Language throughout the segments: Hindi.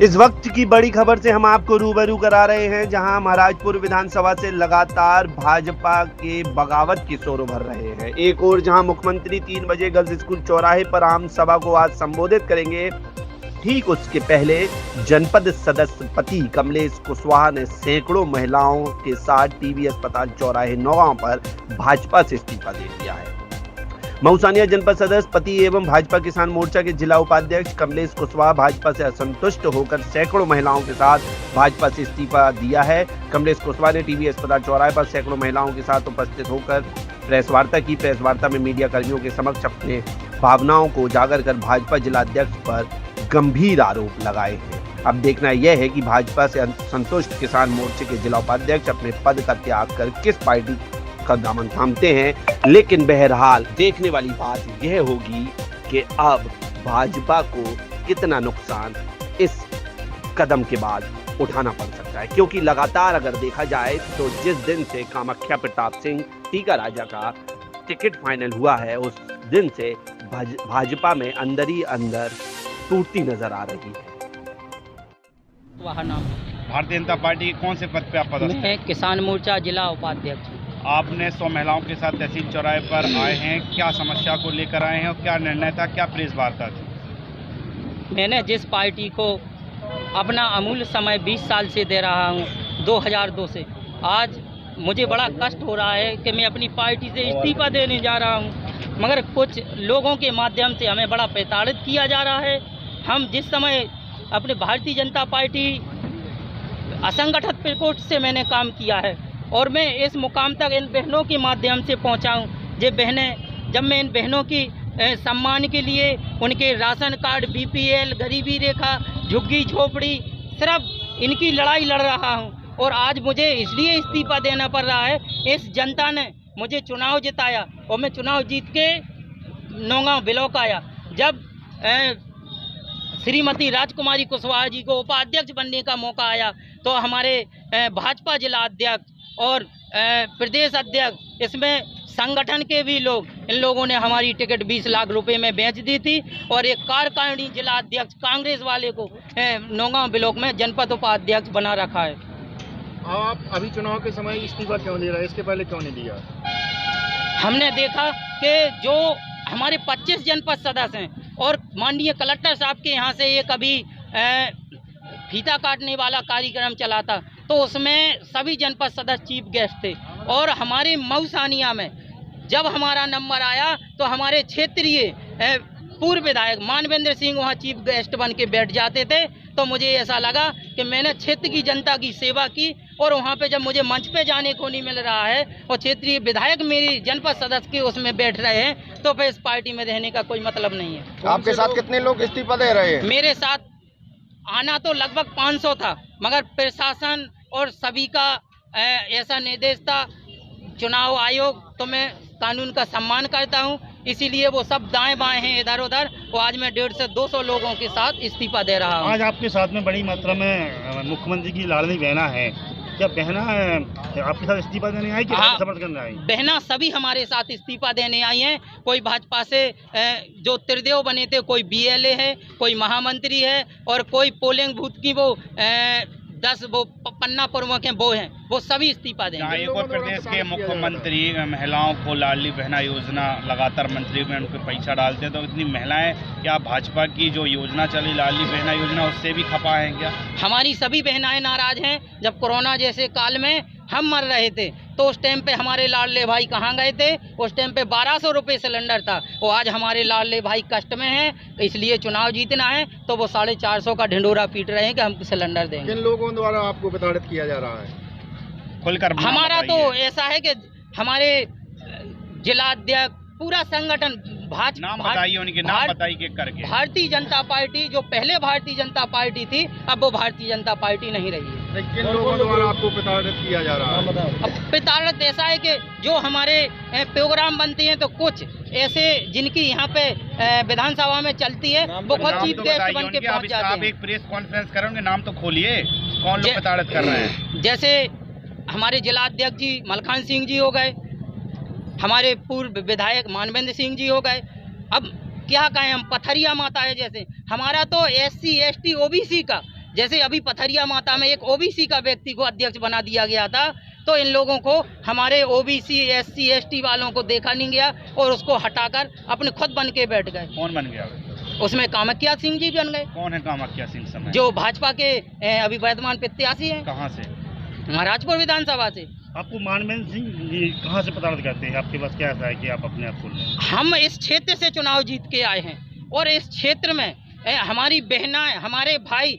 इस वक्त की बड़ी खबर से हम आपको रूबरू करा रहे हैं, जहां महाराजपुर विधानसभा से लगातार भाजपा के बगावत के शोर उभर रहे हैं। एक ओर जहां मुख्यमंत्री 3 बजे गर्ल्स स्कूल चौराहे पर आम सभा को आज संबोधित करेंगे, ठीक उसके पहले जनपद सदस्य पति कमलेश कुशवाहा ने सैकड़ों महिलाओं के साथ टीबी अस्पताल चौराहे नौगांव पर भाजपा से इस्तीफा दे दिया है। मऊसानिया जनपद सदस्य पति एवं भाजपा किसान मोर्चा के जिला उपाध्यक्ष कमलेश कुशवाहा भाजपा से असंतुष्ट होकर सैकड़ों महिलाओं के साथ भाजपा से इस्तीफा दिया है। कमलेश कुशवाहा ने टीबी अस्पताल चौराहे पर सैकड़ों महिलाओं के साथ उपस्थित होकर प्रेस वार्ता की। प्रेस वार्ता में मीडिया कर्मियों के समक्ष अपने भावनाओं को उजागर कर भाजपा जिलाध्यक्ष पर गंभीर आरोप लगाए हैं। अब देखना यह है कि भाजपा से असंतुष्ट किसान मोर्चे के जिला उपाध्यक्ष अपने पद का त्याग कर किस पार्टी का दामन थामते हैं। लेकिन बहरहाल देखने वाली बात यह होगी कि अब भाजपा को कितना नुकसान इस कदम के बाद उठाना पड़ सकता है, क्योंकि लगातार अगर देखा जाए तो जिस दिन से कामाख्या प्रताप सिंह टीका राजा का टिकट फाइनल हुआ है, उस दिन से भाजपा में अंदर ही अंदर टूटती नजर आ रही है। वह नाम भारतीय जनता पार्टी के कौन से पद पे आप पदस्थ हैं? मैं किसान मोर्चा जिला उपाध्यक्ष। आपने 100 महिलाओं के साथ तहसील चौराहे पर आए हैं, क्या समस्या को लेकर आए हैं और क्या निर्णय था, क्या प्रेस वार्ता थी? मैंने जिस पार्टी को अपना अमूल्य समय 20 साल से दे रहा हूं, 2002 से, आज मुझे बड़ा कष्ट हो रहा है कि मैं अपनी पार्टी से इस्तीफा देने जा रहा हूं, मगर कुछ लोगों के माध्यम से हमें बड़ा प्रताड़ित किया जा रहा है। हम जिस समय अपने भारतीय जनता पार्टी असंगठित प्रकोष्ठ से मैंने काम किया है और मैं इस मुकाम तक इन बहनों के माध्यम से पहुंचा हूं। ये बहनें, जब मैं इन बहनों की सम्मान के लिए उनके राशन कार्ड, बीपीएल, गरीबी रेखा, झुग्गी झोपड़ी, सिर्फ इनकी लड़ाई लड़ रहा हूं और आज मुझे इसलिए इस्तीफा देना पड़ रहा है। इस जनता ने मुझे चुनाव जिताया और मैं चुनाव जीत के नौगांव ब्लॉक आया। जब श्रीमती राजकुमारी कुशवाहा जी को उपाध्यक्ष बनने का मौका आया तो हमारे भाजपा जिला अध्यक्ष और प्रदेश अध्यक्ष, इसमें संगठन के भी लोग, इन लोगों ने हमारी टिकट 20 लाख रुपए में बेच दी थी और एक कार्यकारिणी जिला अध्यक्ष कांग्रेस वाले को नौगांव ब्लॉक में जनपद उपाध्यक्ष बना रखा है। आप अभी चुनाव के समय इस्तीफा क्यों दे रहे हैं, इसके पहले क्यों नहीं दिया? हमने देखा कि जो हमारे 25 जनपद सदस्य हैं और माननीय कलेक्टर साहब के यहाँ से एक अभी फीता काटने वाला कार्यक्रम चला था, तो उसमें सभी जनपद सदस्य चीफ गेस्ट थे और हमारे मऊसानिया में जब हमारा नंबर आया तो हमारे क्षेत्रीय पूर्व विधायक मानवेंद्र सिंह वहाँ चीफ गेस्ट बन के बैठ जाते थे। तो मुझे ऐसा लगा कि मैंने क्षेत्र की जनता की सेवा की और वहाँ पे जब मुझे मंच पे जाने को नहीं मिल रहा है और क्षेत्रीय विधायक मेरी जनपद सदस्य के उसमें बैठ रहे हैं, तो फिर इस पार्टी में रहने का कोई मतलब नहीं है। आपके साथ कितने लोग इस्तीफा दे रहे हैं? मेरे साथ आना तो लगभग 500 था, मगर प्रशासन और सभी का ऐसा निर्देश था, चुनाव आयोग, तो मैं कानून का सम्मान करता हूं, इसीलिए वो सब दाएं बाएं हैं इधर उधर, वो आज मैं 150 से 200 लोगों के साथ इस्तीफा दे रहा हूं। आज आपके साथ में बड़ी मात्रा में मुख्यमंत्री की लाडली बहना है, क्या बहना आपके साथ इस्तीफा देने आई कि समर्थन करने आई? बहना सभी हमारे साथ इस्तीफा देने आई हैं। कोई भाजपा से जो त्रिदेव बने थे, कोई बीएलए है, कोई महामंत्री है और कोई पोलिंग बूथ की वो 10 वो पन्ना प्रमुख हैं, वो हैं, वो सभी इस्तीफा देंगे। एक और प्रदेश के मुख्यमंत्री महिलाओं को लाडली बहना योजना लगातार मंत्री में उनको पैसा डालते हैं, तो इतनी महिलाएं, क्या भाजपा की जो योजना चली लाडली बहना योजना, उससे भी खपा है क्या? हमारी सभी बहनाएं नाराज हैं। जब कोरोना जैसे काल में हम मर रहे थे तो उस टाइम पे हमारे लाडले भाई कहाँ गए थे? उस टाइम पे 1200 रुपये सिलेंडर था, वो आज हमारे लाडले भाई कष्ट में हैं, इसलिए चुनाव जीतना है तो वो 450 का ढिंडोरा पीट रहे हैं कि हम सिलेंडर देंगे। किन लोगों द्वारा आपको प्रताड़ित किया जा रहा है? खुलकर हमारा तो ऐसा है कि हमारे जिला अध्यक्ष, पूरा संगठन, नाम बताइए, उनके नाम बताइए करके। भारतीय जनता पार्टी, जो पहले भारतीय जनता पार्टी थी, अब वो भारतीय जनता पार्टी नहीं रही है। किन लोगों द्वारा आपको प्रताड़ित किया जा रहा है? अब प्रताड़ित ऐसा है कि जो हमारे प्रोग्राम बनते हैं तो कुछ ऐसे जिनकी यहाँ पे विधानसभा में चलती है वो खुद चीफ गेस्ट बन के पहुँच जाते हैं। आप एक प्रेस कॉन्फ्रेंस करेंगे, नाम तो खोलिए, कौन लोग प्रताड़ित कर रहे हैं? जैसे हमारे जिला अध्यक्ष जी मलखान सिंह जी हो गए, हमारे पूर्व विधायक मानवेंद्र सिंह जी हो गए, अब क्या कहें हम, पथरिया माता है जैसे। हमारा तो SC ST OBC का जैसे अभी पथरिया माता में एक ओबीसी का व्यक्ति को अध्यक्ष बना दिया गया था, तो इन लोगों को हमारे ओबीसी SC ST वालों को देखा नहीं गया और उसको हटाकर अपने खुद बन के बैठ गए। कौन बन गया? उसमें कामाख्या सिंह जी बन गए। कौन है कामाख्या सिंह समय? जो भाजपा के अभी वर्तमान प्रत्याशी हैं। कहाँ से? महाराजपुर विधानसभा से। आपको मानवेंद्र सिंह जी कहाँ से पता करते हैं? आपके पास क्या ऐसा है कि आप अपने आप को लें? हम इस क्षेत्र से चुनाव जीत के आए हैं और इस क्षेत्र में हमारी बहनाएं, हमारे भाई,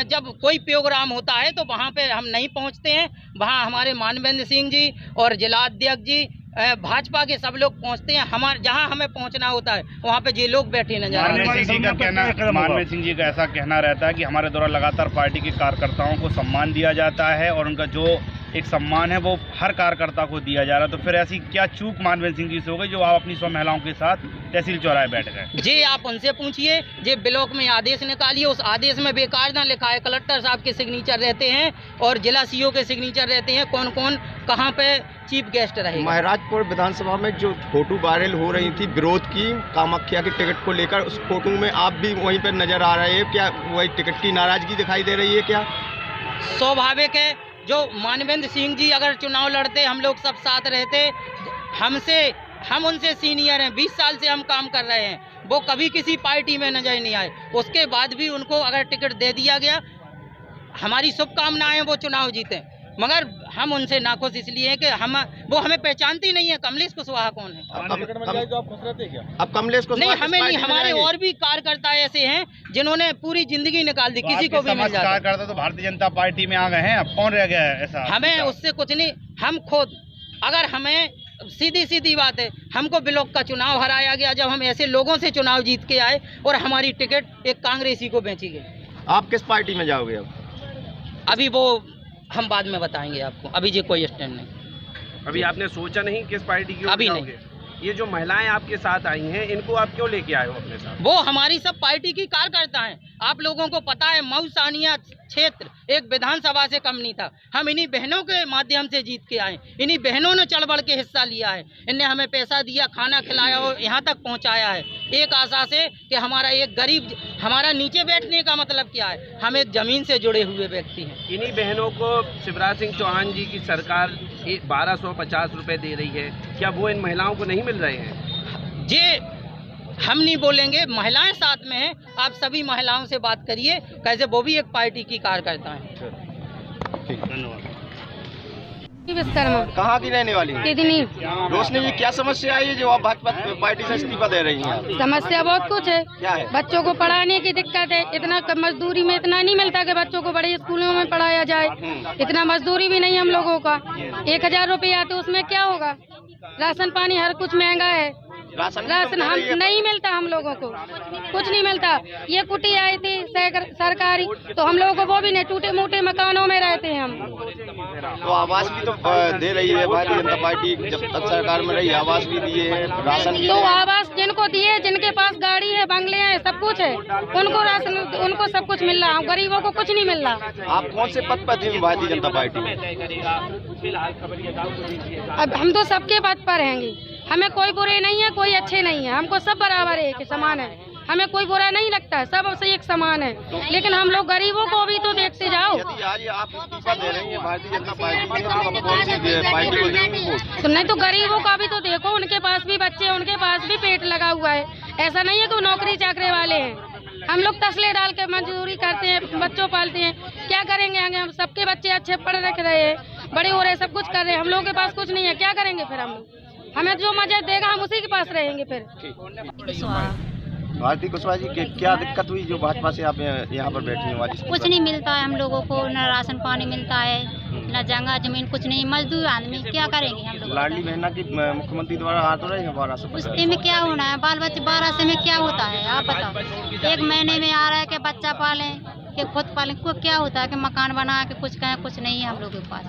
जब कोई प्रोग्राम होता है तो वहाँ पे हम नहीं पहुँचते हैं। वहाँ हमारे मानवेंद्र सिंह जी और जिला अध्यक्ष जी, भाजपा के सब लोग पहुँचते हैं। हमारे जहाँ हमें पहुँचना होता है वहाँ पे ये लोग बैठे नजर आते हैं। मानवेंद्र सिंह जी का ऐसा कहना रहता है कि हमारे द्वारा लगातार पार्टी के कार्यकर्ताओं को सम्मान दिया जाता है और उनका जो एक सम्मान है वो हर कार्यकर्ता को दिया जा रहा है। तो फिर ऐसी क्या चूक मानवेंद्र सिंह जी से हो गई जो आप अपनी 100 महिलाओं के साथ तहसील चौराहे बैठ गए? जी आप उनसे पूछिए। जे ब्लॉक में आदेश निकालिए, उस आदेश में बेकार ना लिखा है। कलेक्टर साहब के सिग्नेचर रहते हैं और जिला CO के सिग्नेचर रहते हैं, कौन कौन कहाँ पे चीफ गेस्ट रहे। महाराजपुर विधानसभा में जो फोटो वायरल हो रही थी विरोध की कामाख्या के टिकट को लेकर, उस फोटो में आप भी वहीं पर नजर आ रहे हैं, क्या वही टिकट की नाराजगी दिखाई दे रही है? क्या स्वाभाविक है, जो मानवेंद्र सिंह जी अगर चुनाव लड़ते, हम लोग सब साथ रहते, हम उनसे सीनियर हैं, 20 साल से हम काम कर रहे हैं, वो कभी किसी पार्टी में नजर नहीं आए। उसके बाद भी उनको अगर टिकट दे दिया गया, हमारी शुभकामनाएं वो चुनाव जीते, मगर हम उनसे नाखुश इसलिए हैं कि वो हमें पहचानती नहीं है। कमलेश कुशवाहा कौन है? अब कमलेश कुशवाहा नहीं, हमें नहीं, हमारे और भी कार्यकर्ता ऐसे हैं जिन्होंने पूरी जिंदगी निकाल दी, किसी को भी मिल जाता। कार्यकर्ता तो भारतीय जनता पार्टी में आ गए हैं, अब कौन रह गया है ऐसा? हमें उससे कुछ नहीं, हम खुद, अगर हमें सीधी बात है, हमको ब्लॉक का चुनाव हराया गया जब हम ऐसे लोगों से चुनाव जीत के आए और हमारी टिकट एक कांग्रेसी को बेची गई। आप किस पार्टी में जाओगे अब? अभी वो हम बाद में बताएंगे आपको, अभी ये कोई स्टैंड नहीं। अभी आपने सोचा नहीं किस पार्टी की? अभी नहीं। ये जो महिलाएं आपके साथ आई हैं, इनको आप क्यों लेके आए हो अपने साथ? वो हमारी सब पार्टी की कार्यकर्ता हैं। आप लोगों को पता है मऊ सानिया क्षेत्र एक विधानसभा से कम नहीं था। हम इन्हीं बहनों के माध्यम से जीत के आए, इन्हीं बहनों ने चढ़ बढ़ के हिस्सा लिया है, इनने हमें पैसा दिया, खाना खिलाया और यहाँ तक पहुँचाया है, एक आशा से कि हमारा एक गरीब, हमारा नीचे बैठने का मतलब क्या है, हम एक जमीन से जुड़े हुए व्यक्ति हैं। इन्हीं बहनों को शिवराज सिंह चौहान जी की सरकार 1250 रुपए दे रही है, क्या वो इन महिलाओं को नहीं मिल रहे हैं? ये हम नहीं बोलेंगे, महिलाएं साथ में हैं, आप सभी महिलाओं से बात करिए, कैसे वो भी एक पार्टी की कार्यकर्ता हैं। धन्यवाद। विश्वकर्मा कहाँ की रहने वाली है? कितनी रोशनी जी, क्या समस्या आई है जो आप भाजपा पार्टी से इस्तीफा दे रही हैं? समस्या बहुत कुछ है। क्या है? बच्चों को पढ़ाने की दिक्कत है, इतना मजदूरी में इतना नहीं मिलता कि बच्चों को बड़े स्कूलों में पढ़ाया जाए, इतना मजदूरी भी नहीं हम लोगों का। 1000 रुपया तो उसमें क्या होगा? राशन पानी हर कुछ महंगा है, राशन हम नहीं मिलता, हम लोगों को कुछ नहीं मिलता। ये कुटी आई थी सरकारी, तो हम लोगों को वो भी नहीं, टूटे मोटे मकानों में रहते हैं हम। तो आवास भी तो दे रही है भारतीय जनता पार्टी, जब तक सरकार में रही आवास भी दिए है, राशन भी। तो आवास जिनको दिए, जिनके पास गाड़ी है, बंगले हैं, सब कुछ है, उनको राशन, उनको सब कुछ मिल रहा है, गरीबों को कुछ नहीं मिल रहा। आप कौन से पद पर थे भारतीय जनता पार्टी में? अब हम तो सबके पद पर रहेंगे, हमें कोई बुरे नहीं है, कोई अच्छे नहीं है, हमको सब बराबर है, समान है, हमें कोई बुरा नहीं लगता, सब से एक समान है। लेकिन हम लोग गरीबों को भी तो देखते जाओ। यदि आज आप इस्तीफा दे रही हैं भारतीय जनता पार्टी में, तो आप कौन सी पार्टी को देंगे? तो नहीं तो गरीबों का भी तो देखो, उनके पास भी बच्चे, उनके पास भी पेट लगा हुआ है, ऐसा नहीं है कि नौकरी चाकरी वाले हैं। हम लोग तसले डाल के मजदूरी करते हैं, बच्चों पालते हैं, क्या करेंगे आगे? हम सबके बच्चे अच्छे पढ़ रख रहे हैं, बड़े हो रहे, सब कुछ कर रहे हैं, हम लोगों के पास कुछ नहीं है, क्या करेंगे फिर? हम लोग, हमें जो मजा देगा हम उसी के पास रहेंगे फिर। भारती कुशवाहा जी, क्या दिक्कत हुई जो भाजपा से आप यहाँ पर बैठी हैं? कुछ नहीं मिलता है हम लोगों को, न राशन पानी मिलता है, न जगह जमीन, कुछ नहीं, मजदूर आदमी क्या करेंगे हम लोग? लाडली बहना की मुख्यमंत्री द्वारा आ तो रहे हैं 1200। उससे में क्या होना है? बाल बच्चे 1200 में क्या होता है आप बताओ? 1 महीने में आ रहा है कि बच्चा पालें, कि खुद पालें, को क्या होता है कि मकान बना के कुछ कहें, कुछ नहीं है हम लोग के पास।